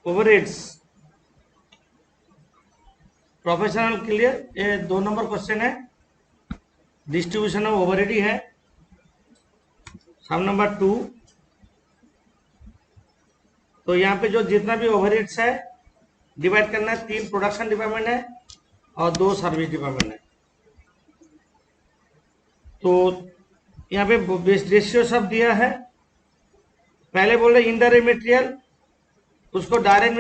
Overheads professional clear. ये 2 number question है, distribution of overhead ही है। सम नंबर 2, तो यहाँ पे जो जितना भी ओवरहेड्स है डिवाइड करना है, 3 प्रोडक्शन डिपार्टमेंट है और 2 सर्विस डिपार्टमेंट है। तो यहाँ पे रेशियो सब दिया है। पहले बोल रहे इनडायरेक्ट मटेरियल, उसको डायरेक्ट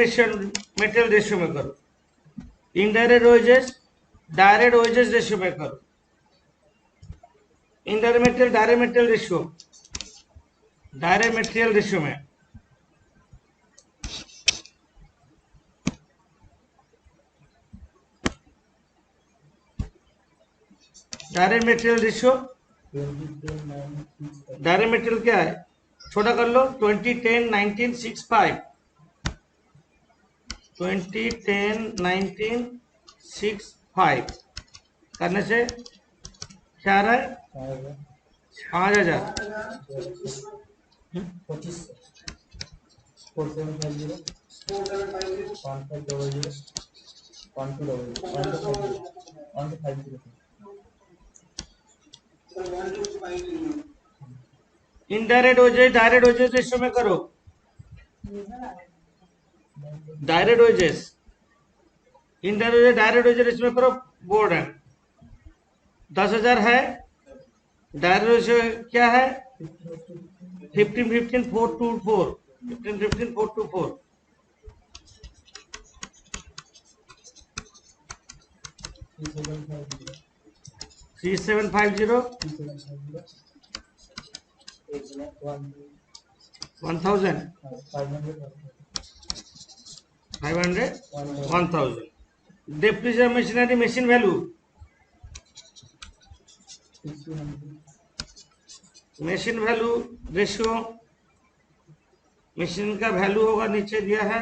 मटेरियल रेशियो में करो। Indirect wages direct wages ratio में करो। Indirect material direct material ratio, direct material ratio में। Direct material ratio, direct material क्या है, छोटा कर लो। 20 10 19 6 5, 20 10 19 6 5 करने से क्या आ रहा है, 5000। 4 indirect wages direct wages ratio में करो। Direct wages indirect direct wages ratio में करो। बोर्ड है 10,000 है, डायरेक्ट रेशियो क्या है 15 15 4 2 4, 15 15 4 2 4। 3750 1000 500 1000। Depreciation machinery machine value, machine value ratio, machine का वैल्यू होगा नीचे दिया है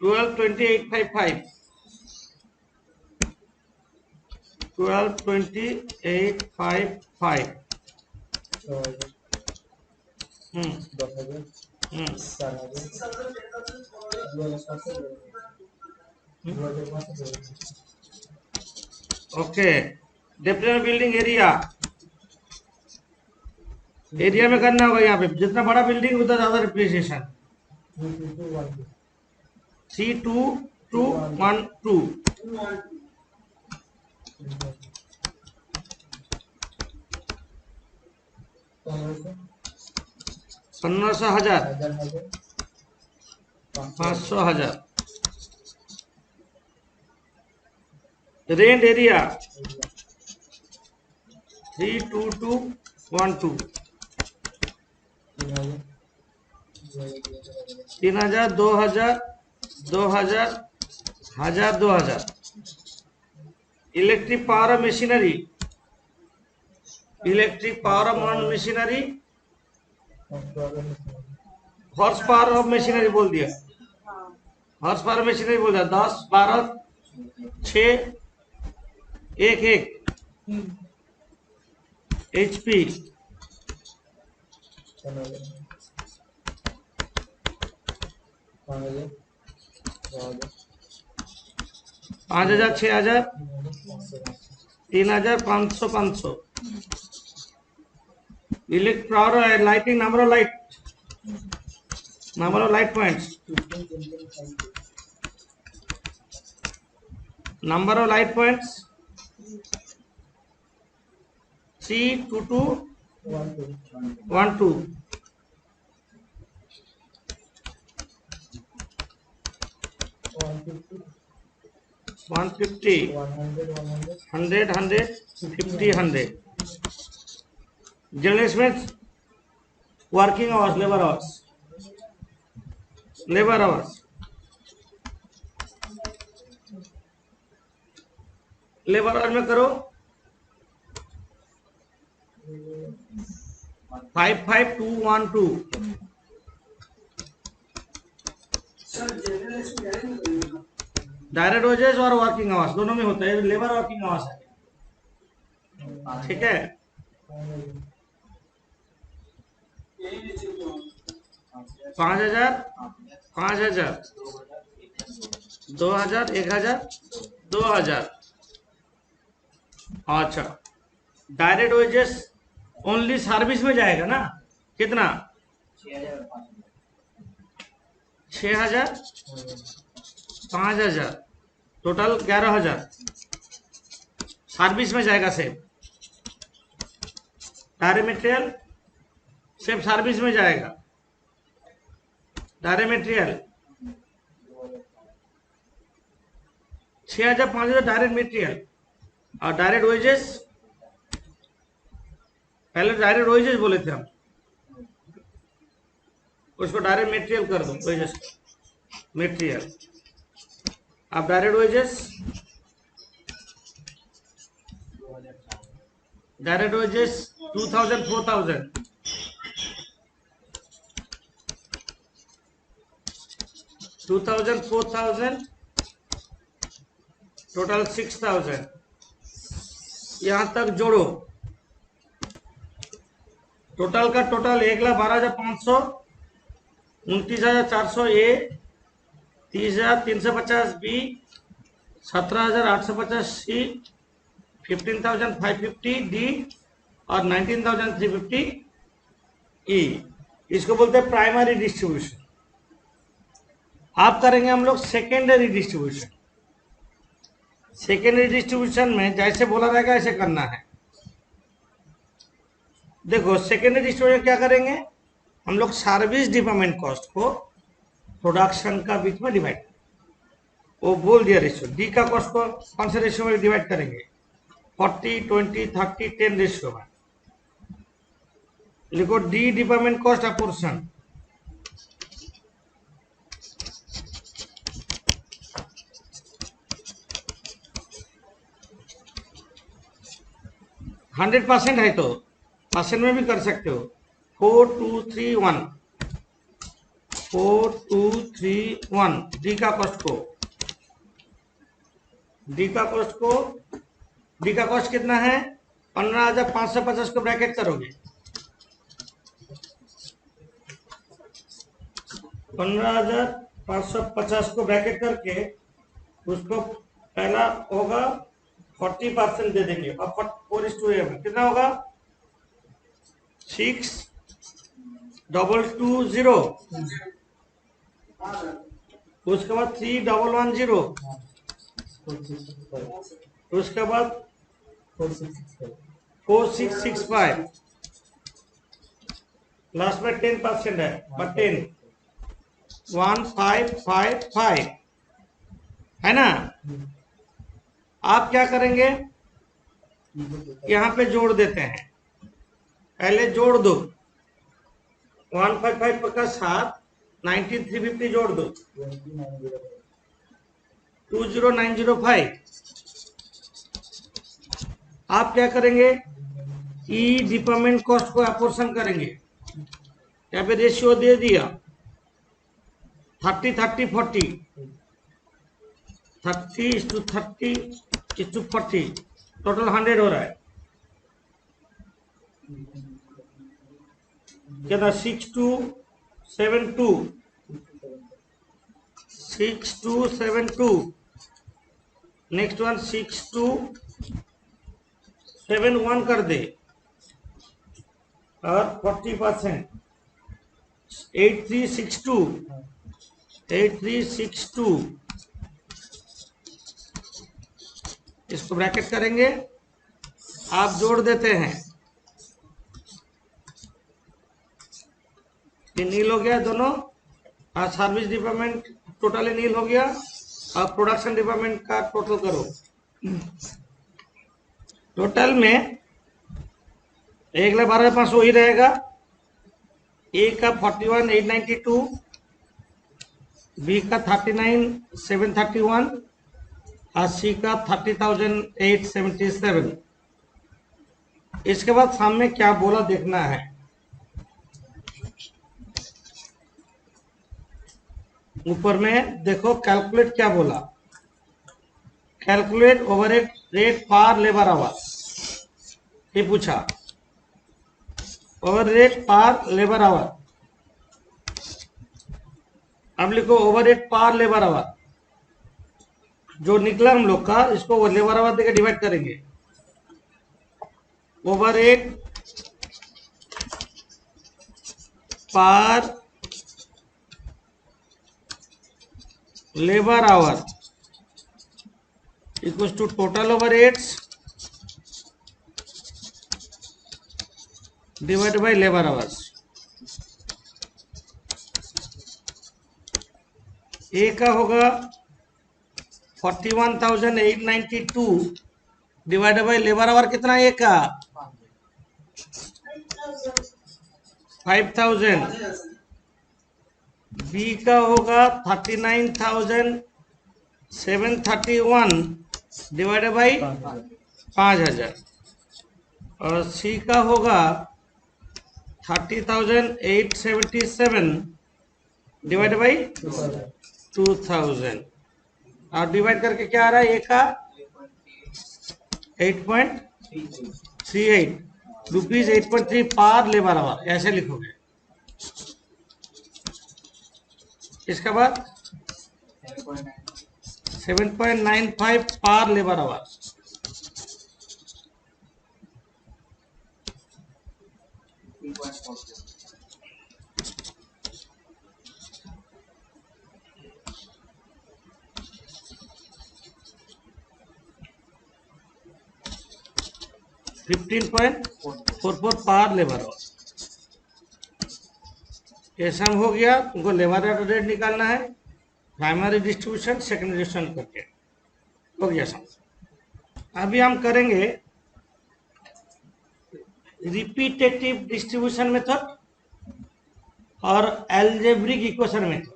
122855, 122855। Okay. Different building area, area में करना होगा। यहाँ पे जितना बड़ा बिल्डिंग उतना ज्यादा depreciation. 3212 1500 500,000। Rent area 32212 3000 2000 2000 1000 2000। Electric power of machinery, electric power of machinery, horse power of machinery बोल दिया, हॉर्स पावर मशीनरी बोल दिया 10 12 6 1 1 HP। 5000 6000 3000 500 500। Electric power lighting, number of light points, number of light points 32212। 150 100 100 50 100। General में working hours, labour hours, labour hours, labour hours में करो 55212। Direct wages और working hours दोनों में होता है, लेबर वर्किंग आवर्स है, ठीक है। 5,000, 5,000, 2,000, 1,000, 2,000। अच्छा, डायरेक्ट वेजेस ओनली सर्विस में जाएगा ना, कितना? 6,000, 5,000, टोटल 11,000 सर्विस में जाएगा। Same direct material same service में जाएगा। डायरेक्ट मटेरियल 6,000, 5,000 डायरेक्ट मटेरियल, और डायरेक्ट वेजेस, पहले डायरेक्ट वेजेस बोले थे हम, उसको डायरेक्ट मटेरियल कर दो, वेजेस मटेरियल। अब direct wages, direct wages 2,000, 4,000, 2,000, 4,000, total 6,000। यहां तक जोड़ो, टोटल का टोटल 1,12,500, 29,400 ए, 30,350 बी, 17,850 सी, 15,550 डी और 19,350 ई। इसको बोलते हैं प्राइमरी डिस्ट्रीब्यूशन। आप करेंगे हम लोग सेकेंडरी डिस्ट्रीब्यूशन। सेकेंडरी डिस्ट्रीब्यूशन में जैसे बोला रहेगा ऐसे करना है। देखो सेकेंडरी डिस्ट्रीब्यूशन क्या करेंगे हम लोग, सर्विस डिपार्टमेंट कॉस्ट को प्रोडक्शन का बीच में डिवाइड, वो बोल दिया रेशियो। डी का कॉस्ट को कौन से रेशियो में डिवाइड करेंगे? 40, 20, 30, 10 रेशियो में। लिखो D department cost apportion, hundred % है तो परसेंट में भी कर सकते हो। 4, 2, 3, 1, 4, 2, 3, 1। डी का कॉस्ट को, डी का कॉस्ट कितना है? 15,550 को ब्रैकेट करोगे, 15,550 को ब्रैकेट करके उसको पहला होगा 40% दे देंगे, और 4:8 में कितना होगा? 6,220, उसके बाद 3,110, उसके बाद 4,665, लास्ट में 10% है, बट 10, 1,555 है ना। आप क्या करेंगे, यहाँ पे जोड़ देते हैं, पहले जोड़ दो 155 का साथ 19,350 जोड़ दो, 20,905। आप क्या करेंगे, ई डिपार्टमेंट कॉस्ट को अपोर्शन करेंगे। यहाँ पे रेशियो दे दिया 30, 30, 40, 30:30:40, टोटल 100 हो रहा है। कितना? 6,272, 6,272। नेक्स्ट वन 6,271 कर दे, और 40%, 8,362, 8,362। इसको ब्रैकेट करेंगे, आप जोड़ देते हैं, ये नील हो गया दोनों, और सर्विस डिपार्टमेंट टोटली नील हो गया, और प्रोडक्शन डिपार्टमेंट का टोटल करो। टोटल में 1,12,500 वही रहेगा। ए का 41,892, बी का 39,731, और सी का 30,877। इसके बाद सामने क्या बोला देखना है। ऊपर में देखो कैलकुलेट क्या बोला, कैलकुलेट ओवरहेड रेट पर लेबर आवर, ये पूछा। ओवरहेड पर लेबर आवर अब लिखो overhead per labour hour, जो निकला हम लोग का इसको लेबर आवर देकर डिवाइड करेंगे। Overhead per labour hour equals to total overheads divided by labour hours. A का होगा 41,892 डिवाइडेड बाय लेबर आवर कितना ए का 5,000। बी का होगा 39,731 डिवाइडेड बाई 5,000 और सी का होगा 30,877 डिवाइडेड बाई 2,000 और डिवाइड करके क्या आ रहा है ए का 8.38 रुपीज 8.3 पार लेबर आवर, ऐसे लिखोगे। इसके बाद 7.95 पार labour our. $15.44 par labour hour. ये सम हो गया, तुमको लेबर आवर रेट निकालना है प्राइमरी डिस्ट्रीब्यूशन सेकेंडरी डिस्ट्रीब्यूशन करके, हो गया सम। अभी हम करेंगे रिपीटेटिव डिस्ट्रीब्यूशन मेथड और अलजेब्रिक इक्वेशन मेथड।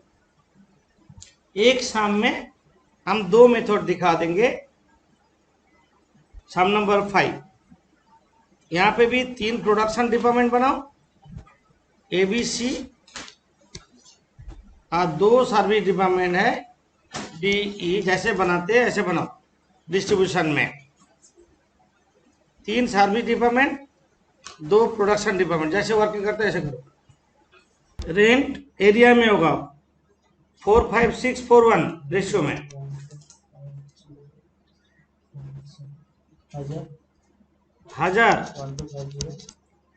एक सम में हम दो मेथड दिखा देंगे। सम नंबर 5, यहाँ पे भी 3 प्रोडक्शन डिपार्टमेंट बनाओ ABC और 2 सर्विस डिपार्टमेंट है DE, जैसे बनाते हैं ऐसे बनाओ। डिस्ट्रीब्यूशन में 3 सर्विस डिपार्टमेंट 2 प्रोडक्शन डिपार्टमेंट, जैसे वर्किंग करते हैं ऐसे करो। रेंट एरिया में होगा 45641 रेशियो में 1000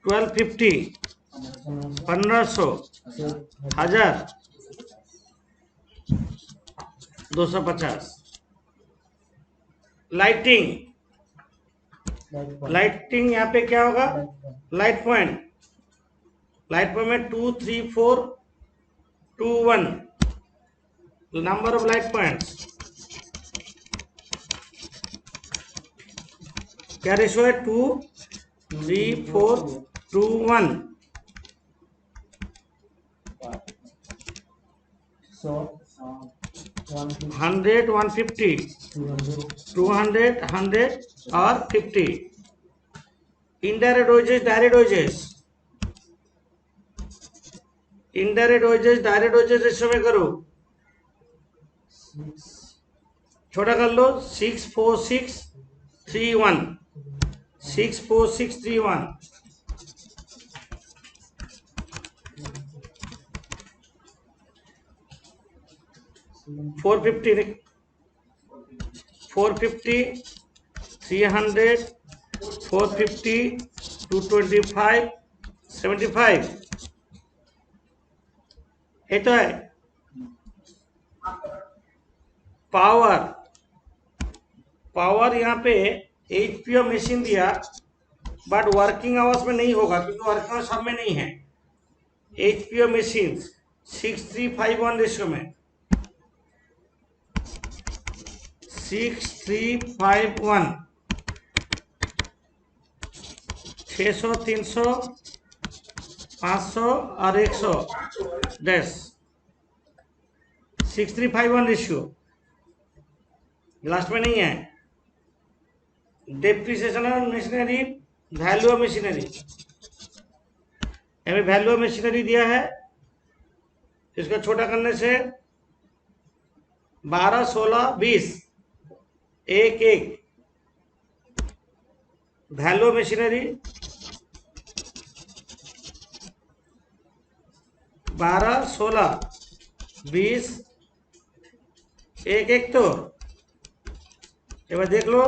1250 1500 1000 250। लाइटिंग यहाँ पे क्या होगा लाइट पॉइंट में 2 3 4 2 1 नंबर ऑफ लाइट पॉइंट्स। क्या रेशियो है 2 3 4 2 1। 100 150 200 100 और 50। Indirect wages direct wages, indirect wages direct wages ratio में करो, छोटा कर लो 64631 64631 450 300 450 225 75। ये तो है पावर यहाँ पे HPO मशीन दिया बट वर्किंग आवर्स में नहीं होगा क्योंकि वर्किंग आवर्स सब में नहीं है। HPO मशीन 6351 रेशियो में 6351 600 300 500 और 100 10 6351 रेशियो लास्ट में नहीं है। Depreciation of machinery value of machinery, हमें वैल्यू ऑफ मशीनरी दिया है, इसको छोटा करने से 12 16 20 1 1 वैल्यू ऑफ मशीनरी 12 16 20 एक एक तो एक बार देख लो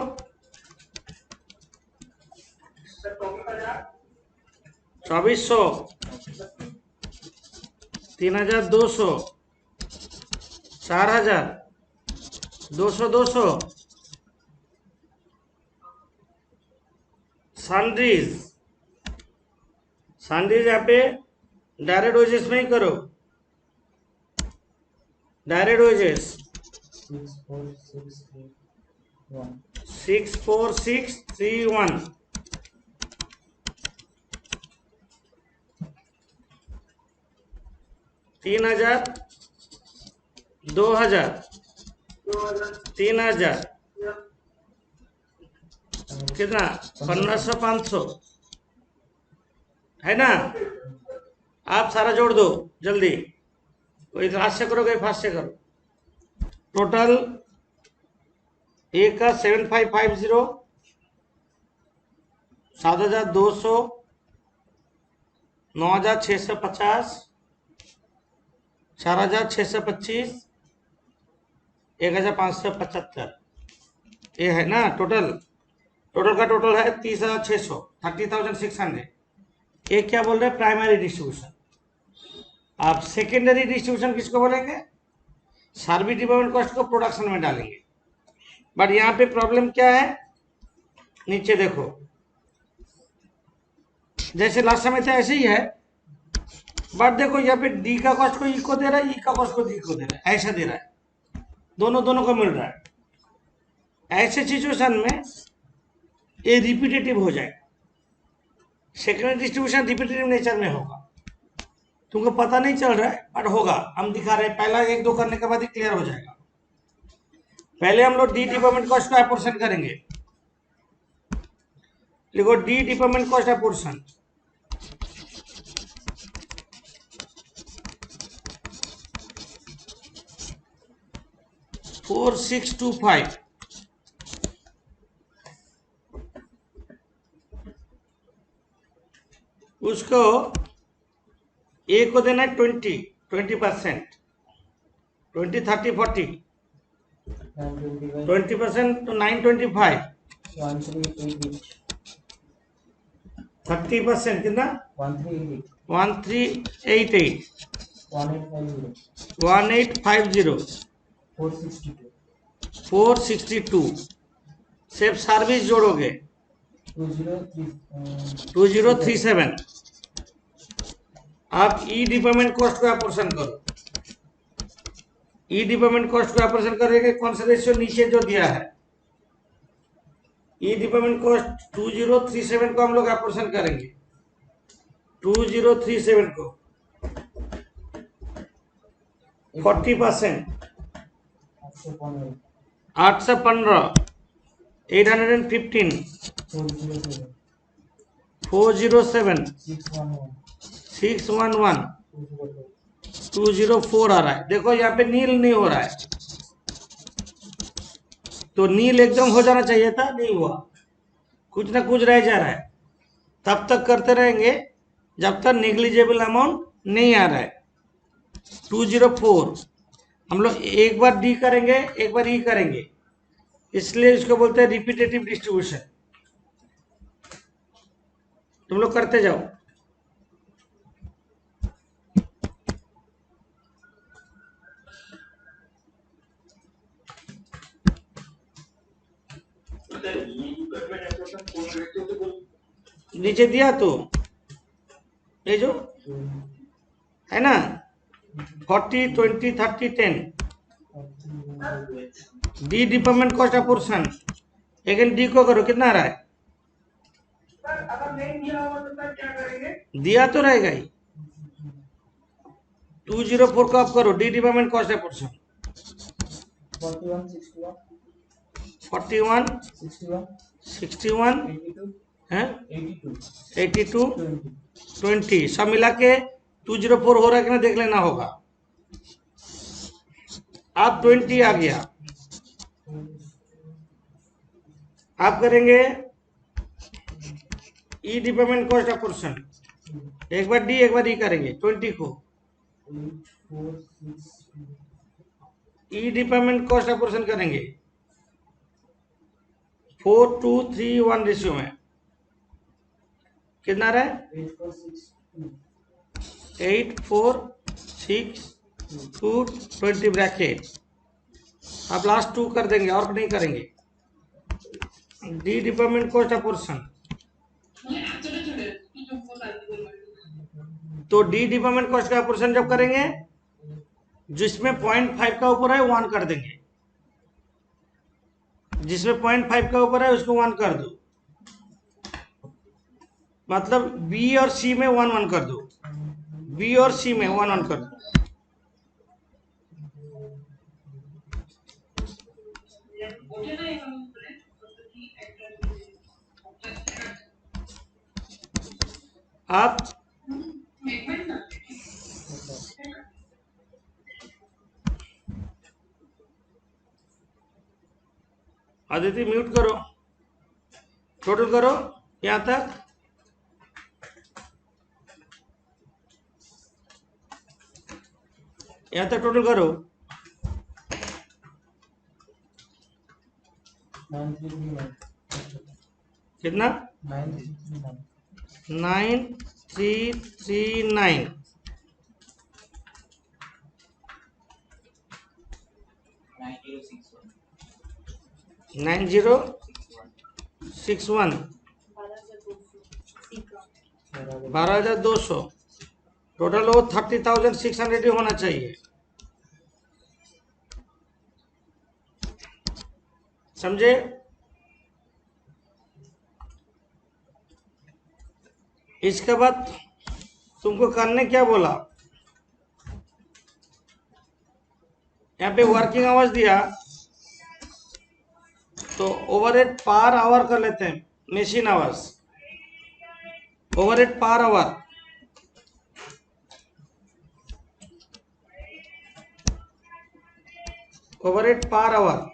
2400 3200 4000 200 सैलरीज यहाँ पे डायरेक्ट वेजेस में ही करो डायरेक्ट वेजेस 64631 3000 2000 3000 कितना 1500 500 है ना। आप सारा जोड़ दो जल्दी, कोई लास्ट से करो कोई फास्ट से करो। टोटल एक का 7550 7200 9650 4625 1575 ये है ना टोटल का टोटल है 30,600 30,600। ये क्या बोल रहे हैं प्राइमरी डिस्ट्रीब्यूशन। आप सेकेंडरी डिस्ट्रीब्यूशन किसको बोलेंगे सर्विस डिपार्टमेंट कॉस्ट को प्रोडक्शन में डालेंगे। बट यहाँ पे प्रॉब्लम क्या है नीचे देखो जैसे लास्ट समय था ऐसे ही है बट देखो यहाँ पे डी का कॉस्ट को ई को दे रहा है ई का कॉस्ट को डी को दे रहा है ऐसा दे रहा है दोनों को मिल रहा है। ऐसे सिचुएशन में ये रिपीटेटिव हो जाए सेकेंडरी डिस्ट्रीब्यूशन रिपीटेटिव नेचर में होगा तुमको पता नहीं चल रहा है बट होगा हम दिखा रहे हैं पहला एक दो करने के बाद ही क्लियर हो जाएगा। पहले हम लोग डी डिपार्टमेंट कॉस्ट को अपोर्शन करेंगे देखो डी डिपार्टमेंट कॉस्ट अपोर्शन $4625 उसको ए को देना है 20% 20 30 40 20% तो 925 30% कितना 1388 1850 462 सिर्फ सर्विस जोड़ोगे 2037। आप ई डिपार्टमेंट कॉस्ट को अपोर्शन करो ई डिपार्टमेंट कॉस्ट को अपोर्शन करेंगे कौन सा रेशियो नीचे जो दिया है ई डिपार्टमेंट कॉस्ट 2037 को हम लोग अपोर्शन करेंगे 2037 को 40% 815 815 407 611 204 आ रहा है। देखो यहाँ पे नील नहीं हो रहा है तो नील एकदम हो जाना चाहिए था नहीं हुआ कुछ ना कुछ रह जा रहा है तब तक करते रहेंगे जब तक नेग्लिजिबल अमाउंट नहीं आ रहा है। 204 हम लोग एक बार डी करेंगे एक बार ई करेंगे इसलिए इसको बोलते हैं रिपीटेटिव डिस्ट्रीब्यूशन। तुम लोग करते जाओ नीचे दिया तो ये जो है ना 40 20 30 10 D department cost apportion again D को करो कितना आ रहा है अगर नहीं दिया हुआ तो क्या करेंगे दिया तो रहेगा ही 204 को आप करो डी डिपार्टमेंट कॉस्ट अपोर्शन 41 61 है 82 20 सब मिला के 204 हो रहा है कि ना देख लेना होगा। आप 20 आ गया आप करेंगे ई डिपार्टमेंट कॉस्ट अपोर्शन एक बार डी एक बार ई करेंगे 20 को ई डिपार्टमेंट कॉस्ट का पोर्शन करेंगे 4:2:3:1 रेशियो में। कितना रहा है? 8:4:6:2 ब्रैकेट। आप लास्ट 2 कर देंगे और नहीं करेंगे। डी डिपार्टमेंट कॉस्ट का पोर्शन, तो डी डिपार्टमेंट कॉस्ट का पोर्शन जब करेंगे जिसमें 0.5 का ऊपर है 1 कर देंगे, जिसमें 0.5 का ऊपर है उसको 1 कर दो, मतलब बी और सी में 1 कर दो, बी और सी में 1 कर दो। आप आदित्य म्यूट करो, टोटल करो यहां तक। यहां तक टोटल करो। 9339 कितना? 9339 9339। 9061 12,200। टोटल वो 30,600 ही होना चाहिए, समझे? इसके बाद तुमको करने क्या बोला, यहाँ पे वर्किंग आवर्स दिया तो ओवरहेड पर आवर कर लेते हैं, machine hours, overhead per our, overhead per our.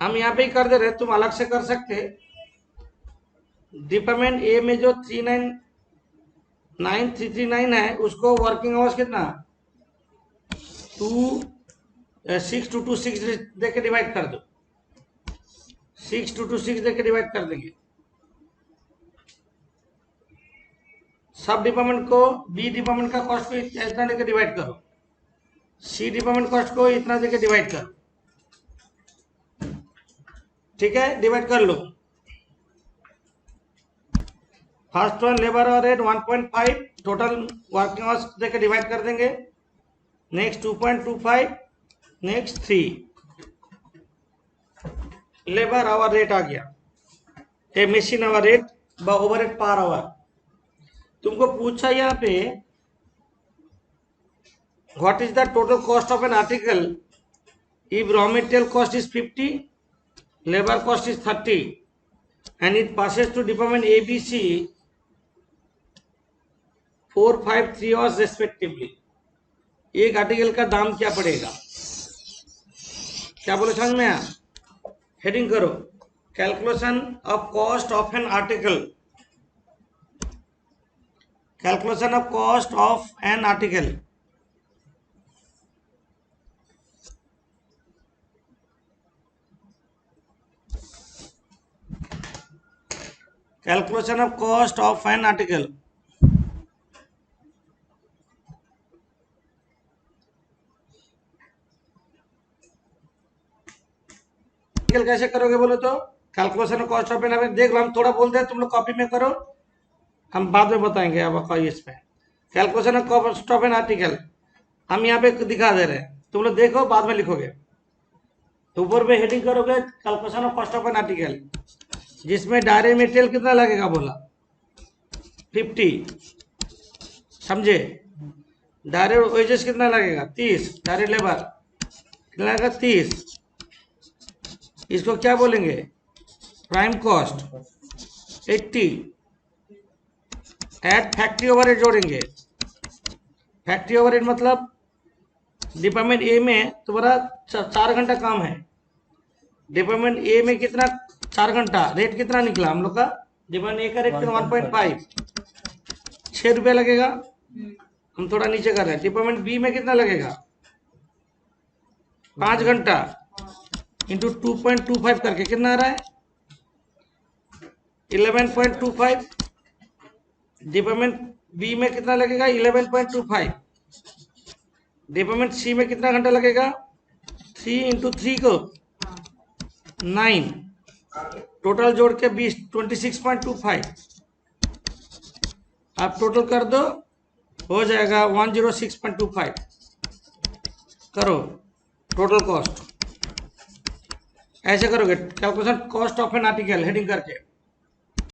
हम यहाँ पे ही कर दे रहे, तुम अलग से कर सकते। डिपार्टमेंट ए में जो 39339 है उसको वर्किंग आवर्स कितना 6226 देके डिवाइड कर दो, 6226 देके डिवाइड कर देंगे। सब डिपार्टमेंट को, बी डिपार्टमेंट का कॉस्ट को इतना देके डिवाइड करो, सी डिपार्टमेंट कॉस्ट को इतना देके डिवाइड करो, ठीक है? डिवाइड कर लो। फर्स्ट वन लेबर और रेट 1.5, टोटल वर्किंग आवर्स देके डिवाइड कर देंगे। Next 2.25, next 3 labour hour rate आ गया, a machine hour rate b overhead per hour. तुमको पूछा यहाँ पे what is the total cost of an article if raw material cost is 50, labour cost is 30 and it passes to department A, B, C 4, 5, 3 hours respectively। एक article का दाम क्या पड़ेगा? क्या बोले समझ में आया? हेडिंग करो, calculation of cost of an article, calculation of cost of an article. Calculation of cost of an article. कैसे करोगे बोलो तो? Calculation of cost of an article देख लो, हम थोड़ा बोलते हैं, तुम लोग कॉपी में करो, हम बाद में बताएंगे। अब इसमें calculation of cost of an article हम यहाँ पे दिखा दे रहे हैं, तुम लोग देखो बाद में लिखोगे। ऊपर पे हेडिंग करोगे calculation of cost of an article, जिसमें डायरेक्ट मटेरियल कितना लगेगा बोला 50, समझे? डायरेक्ट वेजेस कितना लगेगा 30, डायरेक्ट लेबर कितना लगेगा 30, इसको क्या बोलेंगे prime cost 80, add factory overhead जोड़ेंगे। फैक्ट्री ओवरहेड मतलब डिपार्टमेंट ए में तुम्हारा 4 घंटा काम है, डिपार्टमेंट ए में कितना 4 घंटा, रेट कितना निकला हम लोग का? डिपार्टमेंट ए का रेट 1.5, 6 रुपया लगेगा। हम थोड़ा नीचे कर रहे हैं। डिपार्टमेंट बी में कितना लगेगा? 5 घंटा इंटू 2.25 करके कितना आ रहा है? 11.25। डिपार्टमेंट बी में कितना लगेगा? 11.25। डिपार्टमेंट सी में कितना घंटा लगेगा? 3 इंटू 3 को 9, टोटल जोड़ के 20, 26.25। आप टोटल कर दो, हो जाएगा 106.25। करो टोटल कॉस्ट, ऐसे करोगे calculation cost of an article heading करके।